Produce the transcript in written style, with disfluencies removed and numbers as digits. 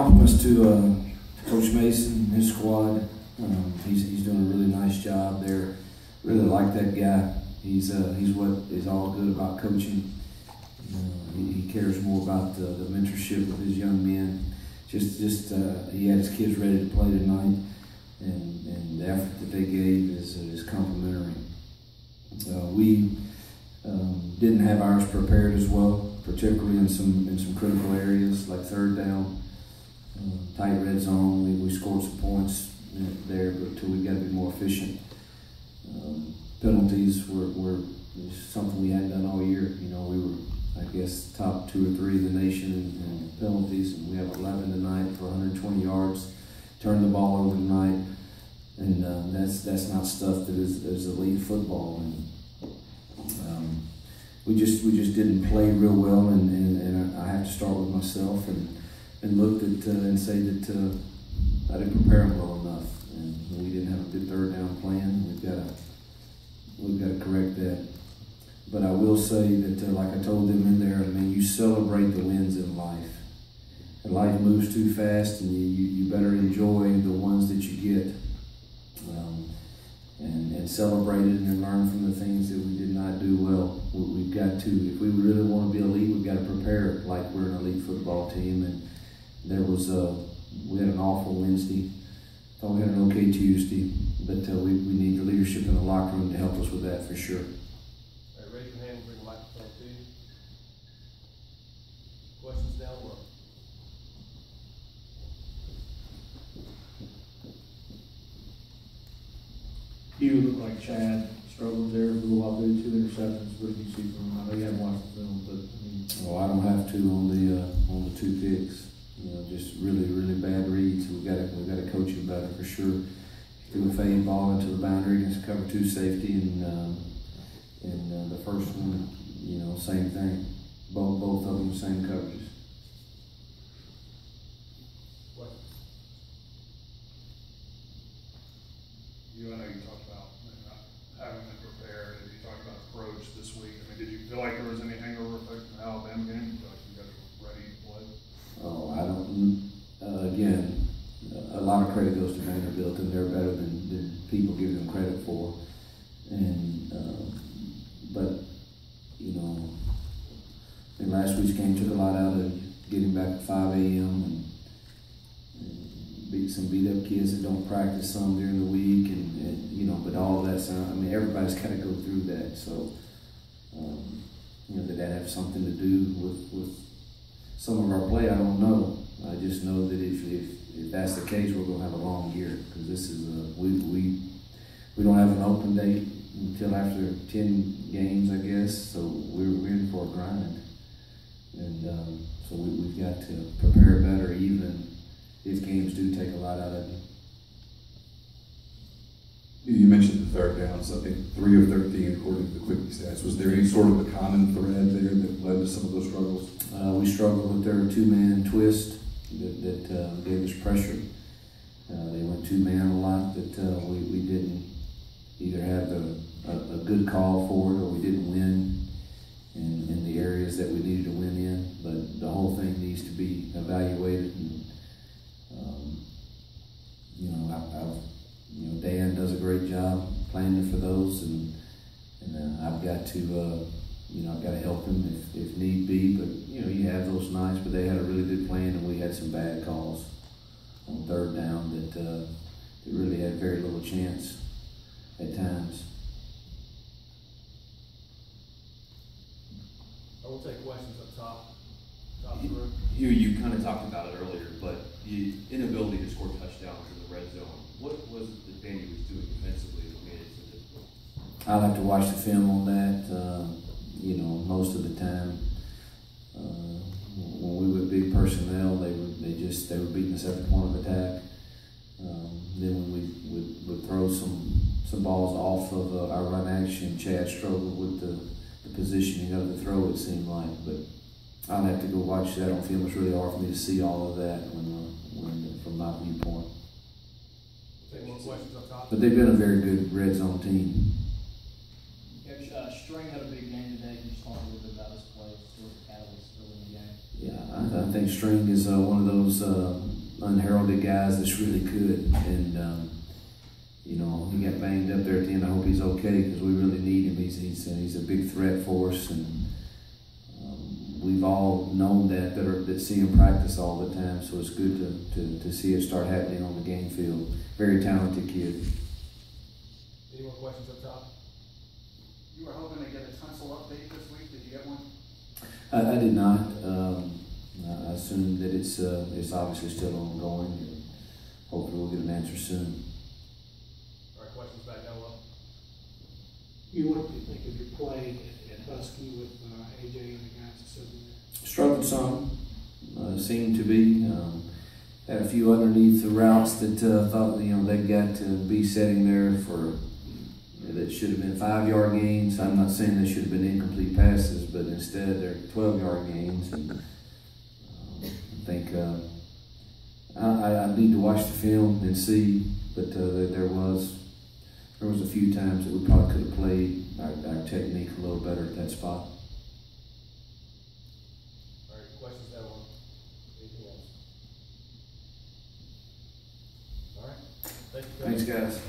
compliments to Coach Mason and his squad. He's doing a really nice job there. Really like that guy. He's what is all good about coaching. He cares more about the mentorship of his young men. He had his kids ready to play tonight, and the effort that they gave is complimentary. We didn't have ours prepared as well, particularly in some critical areas like third down, tight red zone. We scored some points there, but we got to be more efficient. Penalties were something we hadn't done all year. We were, I guess, top 2 or 3 in the nation in penalties, and we have 11 tonight for 120 yards. Turned the ball over tonight, and that's not stuff that is elite football. And we just didn't play real well, and I have to start with myself and looked at and say that I didn't prepare them well enough, and we didn't have a good third down plan. We've got to correct that. But I will say that, like I told them in there, you celebrate the wins in life. And life moves too fast, and you better enjoy the ones that you get, and celebrate it and learn from the things that we did not do well. We've got to, if we really want to be elite, we've got to prepare it like we're an elite football team. And we had an awful Wednesday. Thought we had an okay Tuesday, but we need the leadership in the locker room to help us with that for sure. Raise your hand and bring the microphone to you. Questions down low. Hugh looked like Chad struggled there for a little while, did 2 interceptions. What did you see from him? I know you haven't watched the film, but I don't have to on the 2 picks. Just really, really bad reads. We got to coach him better for sure. Threw a fade ball into the boundary against cover 2 safety, and the first one, same thing. Both of them same coverages. What? I know you talked about not having been prepared, and you talked about approach this week. Did you feel like there was any hangover effect in the Alabama game? You feel like you guys were ready to play? Oh, I don't. Again, a lot of credit goes to Vanderbilt, and they're better than people give them credit for. And but in last week's game took a lot out of getting back at 5 a.m. and beat some beat up kids that don't practice some during the week, and but all of that's everybody's got to go through that. So did that have something to do with some of our play? I don't know. I just know that if that's the case, we're going to have a long year, because this is we don't have an open date until after 10 games, I guess. So we're in for a grind, and so we've got to prepare better, even if games do take a lot out of you. You mentioned the third downs. I think 3 of 13 according to the Quickly stats. Was there any sort of a common thread there that led to some of those struggles? We struggled with their 2-man twist that gave us pressure. They went 2-man a lot that we didn't either have a good call for it, or we didn't win in the areas that we needed to win in. But the whole thing needs to be evaluated, and Dan does a great job planning for those, and I've got to I've got to help him if need be. But you have those nights, but they had a really good plan, and we had some bad calls on third down that really had very little chance at times. I will take questions up top of the room. You kind of talked about it earlier, but the inability to score touchdowns in the red zone, what was it that Vandy was doing defensively that made it so difficult? I'll have to watch the film on that. Most of the time, when we were big personnel, they were beating us at the point of attack. Then when we would throw some balls off of our run action, Chad struggled with the positioning of the throw, it seemed like. But I'll have to go watch that on film. It's really hard for me to see all of that from my viewpoint. Take more questions up top. But they've been a very good red zone team. Coach, String had a big game today. Can you just talk a little bit about his play, sort of catalyst early in the game? Yeah, I think String is one of those unheralded guys that's really good. And you know, he got banged up there at the end. I hope he's okay because we really need him. He's a big threat for us, and we've all known that see him practice all the time. So it's good to see it start happening on the game field. Very talented kid. Any more questions up top? You were hoping to get a Tunsil update this week. Did you get one? I did not. I assume that it's obviously still ongoing, and hopefully we'll get an answer soon. All right, questions back down low? You, what do you think of your play at Husky with AJ and the guys that sitting there? Struggled some, seemed to be. Had a few underneath the routes that thought they got to be setting there for that should have been 5-yard gains. I'm not saying they should have been incomplete passes, but instead they're 12-yard gains. And I think I need to watch the film and see, but there was a few times that we probably could have played our technique a little better at that spot. All right, questions down low? Anything else? All right, thank you. Thanks, guys.